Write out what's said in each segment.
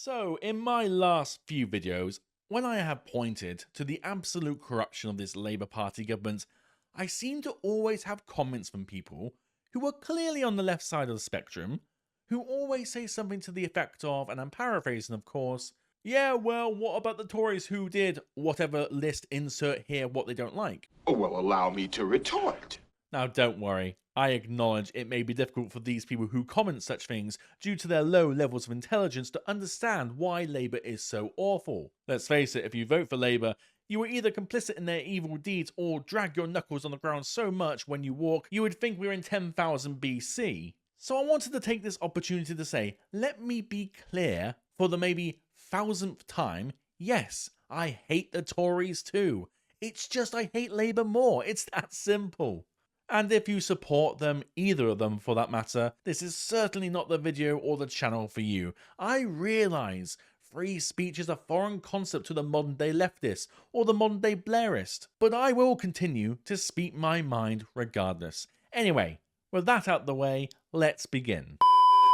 So, in my last few videos, when I have pointed to the absolute corruption of this Labour Party government, I seem to always have comments from people who are clearly on the left side of the spectrum, who always say something to the effect of, and I'm paraphrasing of course, yeah, well, what about the Tories who did whatever list, insert here what they don't like? Oh, well, allow me to retort. Now don't worry, I acknowledge it may be difficult for these people who comment such things due to their low levels of intelligence to understand why Labour is so awful. Let's face it, if you vote for Labour, you are either complicit in their evil deeds or drag your knuckles on the ground so much when you walk you would think we're in 10,000 BC. So I wanted to take this opportunity to say, let me be clear for the maybe 1000th time, yes, I hate the Tories too. It's just I hate Labour more, it's that simple. And if you support them, either of them for that matter, this is certainly not the video or the channel for you. I realise free speech is a foreign concept to the modern day leftist or the modern day Blairist, but I will continue to speak my mind regardless. Anyway, with that out the way, let's begin.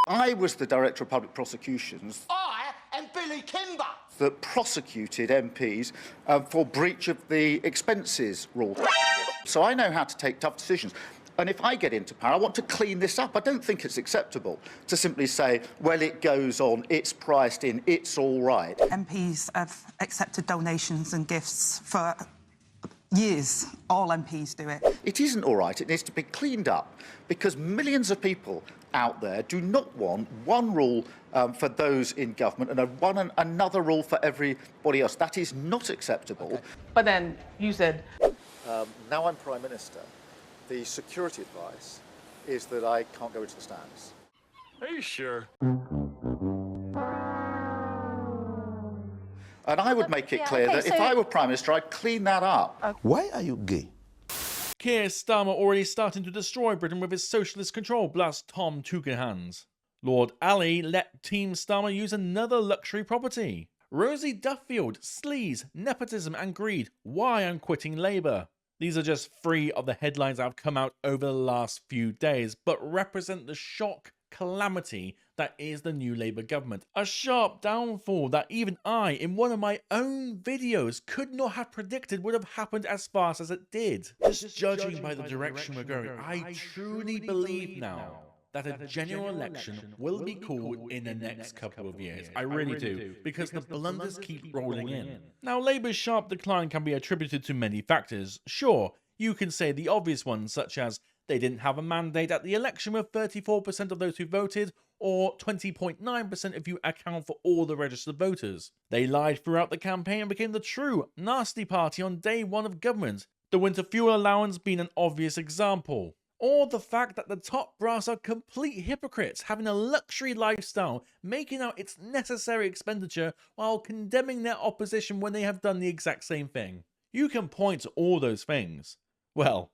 I was the Director of Public Prosecutions. I am Billy Kimber. That prosecuted MPs for breach of the expenses rule. So I know how to take tough decisions. And if I get into power, I want to clean this up. I don't think it's acceptable to simply say, well, it goes on, it's priced in, it's all right. MPs have accepted donations and gifts for years. All MPs do it. It isn't all right. It needs to be cleaned up because millions of people out there do not want one rule for those in government and another rule for everybody else. That is not acceptable. Okay. But then you said... Now I'm Prime Minister, the security advice is that I can't go into the stands. Are you sure? And I would make it clear that if I were Prime Minister, I'd clean that up. Why are you gay? Keir Starmer already starting to destroy Britain with his socialist control, blast Tom Tugendhat. Lord Ali let Team Starmer use another luxury property. Rosie Duffield, sleaze, nepotism and greed, why I'm quitting Labour. These are just 3 of the headlines that have come out over the last few days, but represent the shock, calamity that is the new Labour government. A sharp downfall that even I, in one of my own videos, could not have predicted would have happened as fast as it did. Just judging by the direction we're going, I truly believe now that a general election will be called in the next couple of years. I really do, because the blunders keep rolling in. Now, Labour's sharp decline can be attributed to many factors. Sure, you can say the obvious ones, such as they didn't have a mandate at the election with 34% of those who voted, or 20.9% if you account for all the registered voters. They lied throughout the campaign and became the true nasty party on day one of government, the winter fuel allowance being an obvious example. Or the fact that the top brass are complete hypocrites, having a luxury lifestyle, making out its necessary expenditure while condemning their opposition when they have done the exact same thing. You can point to all those things. Well,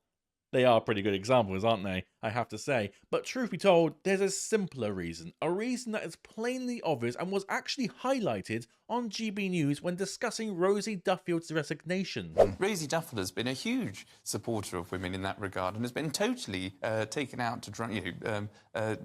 they are pretty good examples, aren't they? I have to say. But truth be told, there's a simpler reason. A reason that is plainly obvious and was actually highlighted on GB News when discussing Rosie Duffield's resignation. Rosie Duffield has been a huge supporter of women in that regard and has been totally taken out to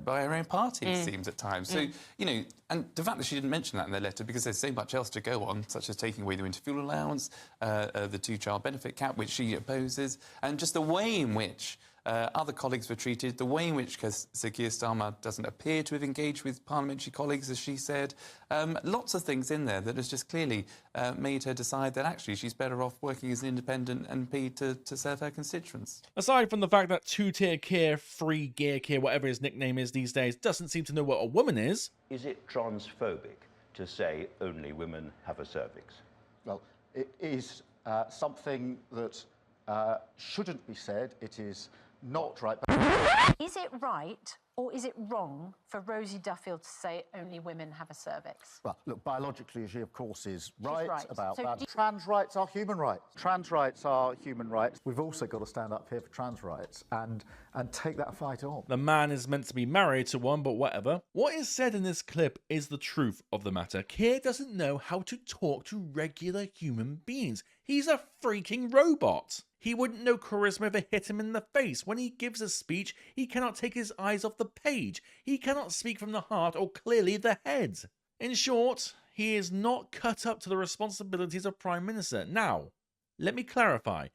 by her own party, it seems, at times. So, you know, and the fact that she didn't mention that in their letter because there's so much else to go on, such as taking away the winter fuel allowance, the 2-child benefit cap, which she opposes, and just the way in which other colleagues were treated, the way in which Sir Keir Starmer doesn't appear to have engaged with parliamentary colleagues, as she said. Lots of things in there that has just clearly made her decide that actually she's better off working as an independent MP to serve her constituents. Aside from the fact that two-tier Keir, three-gear Keir, whatever his nickname is these days, doesn't seem to know what a woman is. Is it transphobic to say only women have a cervix? Well, it is something that shouldn't be said. It is not right. Is it right or is it wrong for Rosie Duffield to say only women have a cervix? Well, look, biologically, she of course is right about so that. Trans rights are human rights. Trans rights are human rights. We've also got to stand up here for trans rights and take that fight on. The man is meant to be married to one, but whatever. What is said in this clip is the truth of the matter. Keir doesn't know how to talk to regular human beings. He's a freaking robot. He wouldn't know charisma if it hit him in the face. When he gives a speech, he cannot take his eyes off the page. He cannot speak from the heart or clearly the head. In short, he is not cut up to the responsibilities of Prime Minister. Now, let me clarify.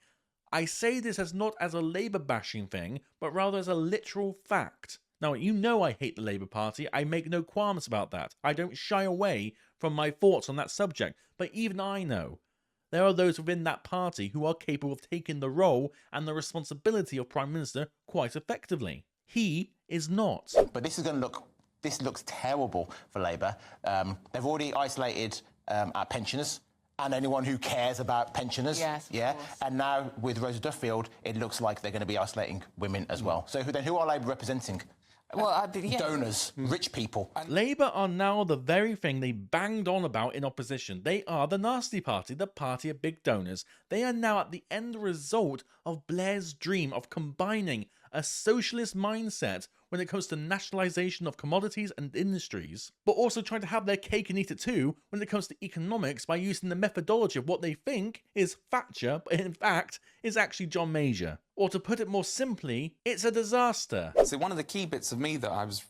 I say this not as a Labour bashing thing, but rather as a literal fact. Now, you know I hate the Labour Party. I make no qualms about that. I don't shy away from my thoughts on that subject. But even I know there are those within that party who are capable of taking the role and the responsibility of Prime Minister quite effectively. He is not. But this looks terrible for Labour. They've already isolated our pensioners and anyone who cares about pensioners. Yes, of yeah. course. And now with Rosa Duffield, it looks like they're going to be isolating women as well. So who are Labour representing? Well, Donors, rich people. Labour are now the very thing they banged on about in opposition. They are the nasty party, the party of big donors. They are now at the end result of Blair's dream of combining a socialist mindset when it comes to nationalisation of commodities and industries, but also trying to have their cake and eat it too when it comes to economics by using the methodology of what they think is Thatcher, but in fact is actually John Major. Or to put it more simply, it's a disaster. So one of the key bits of me that I was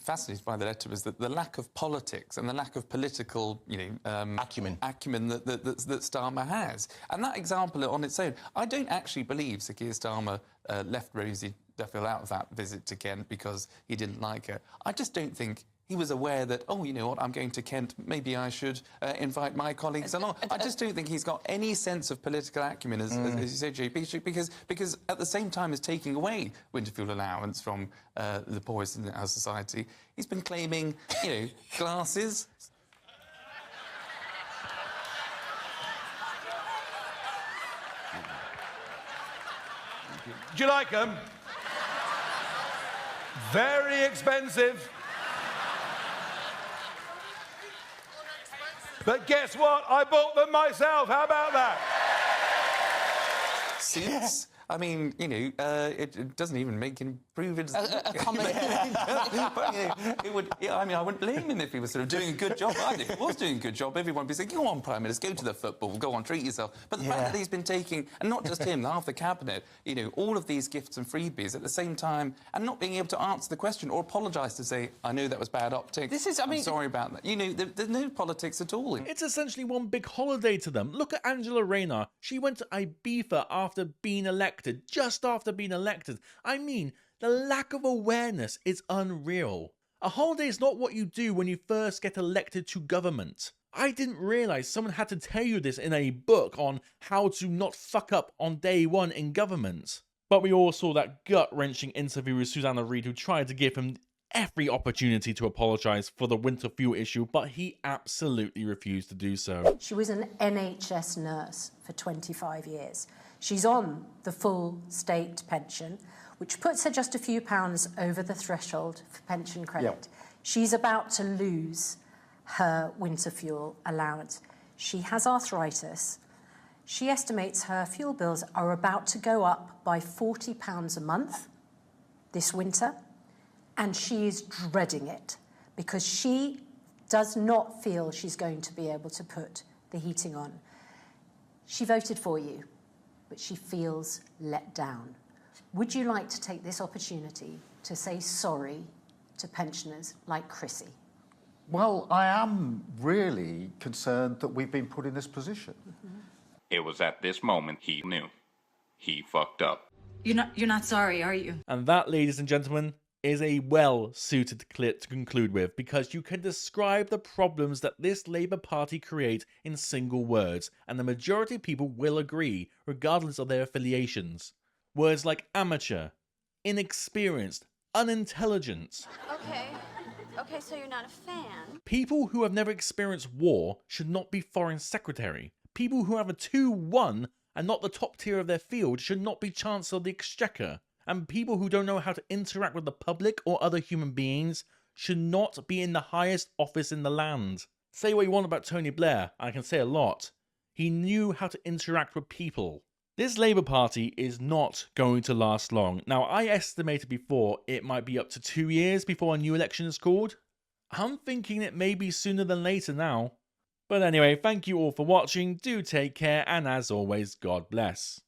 fascinated by the letter was that the lack of politics and the lack of political acumen that Starmer has. And that example on its own, I don't actually believe Sir Keir Starmer left Rosie Duffield out of that visit to Kent because he didn't like her. I just don't think he was aware that, oh, you know what, I'm going to Kent, maybe I should invite my colleagues along. I just don't think he's got any sense of political acumen, as you said, JP, because at the same time as taking away Winterfield allowance from the poorest in our society, he's been claiming, glasses. Do you like them? Very expensive. But guess what? I bought them myself. How about that? Suits. I mean, it doesn't even make him prove it. A comment. But, it would. I mean, I wouldn't blame him if he was sort of doing a good job. If he was doing a good job, everyone would be saying, "Go on, Prime Minister, go to the football, go on, treat yourself." But the fact that he's been taking, and not just him, half the cabinet, all of these gifts and freebies at the same time, and not being able to answer the question or apologise to say, "I know that was bad optics. I'm sorry about that." There's no politics at all. It's essentially one big holiday to them. Look at Angela Rayner. She went to Ibiza after being elected, just after being elected. I mean, the lack of awareness is unreal. A holiday is not what you do when you first get elected to government. I didn't realise someone had to tell you this in a book on how to not fuck up on day one in government. But we all saw that gut-wrenching interview with Susanna Reid, who tried to give him every opportunity to apologise for the winter fuel issue, but he absolutely refused to do so. She was an NHS nurse for 25 years. She's on the full state pension, which puts her just a few pounds over the threshold for pension credit. Yeah. She's about to lose her winter fuel allowance. She has arthritis. She estimates her fuel bills are about to go up by £40 a month this winter, and she is dreading it because she does not feel she's going to be able to put the heating on. She voted for you, but she feels let down. Would you like to take this opportunity to say sorry to pensioners like Chrissy? Well, I am really concerned that we've been put in this position. It was at this moment he knew. He fucked up. You're not sorry, are you? And that, ladies and gentlemen, is a well-suited clip to conclude with, because you can describe the problems that this Labour Party create in single words, and the majority of people will agree, regardless of their affiliations. Words like amateur, inexperienced, unintelligent. Okay, so you're not a fan? People who have never experienced war should not be foreign secretary. People who have a 2-1 and not the top tier of their field should not be Chancellor of the Exchequer. And people who don't know how to interact with the public or other human beings should not be in the highest office in the land. Say what you want about Tony Blair, I can say a lot. He knew how to interact with people. This Labour Party is not going to last long. Now, I estimated before it might be up to 2 years before a new election is called. I'm thinking it may be sooner than later now. But anyway, thank you all for watching, do take care, and as always, God bless.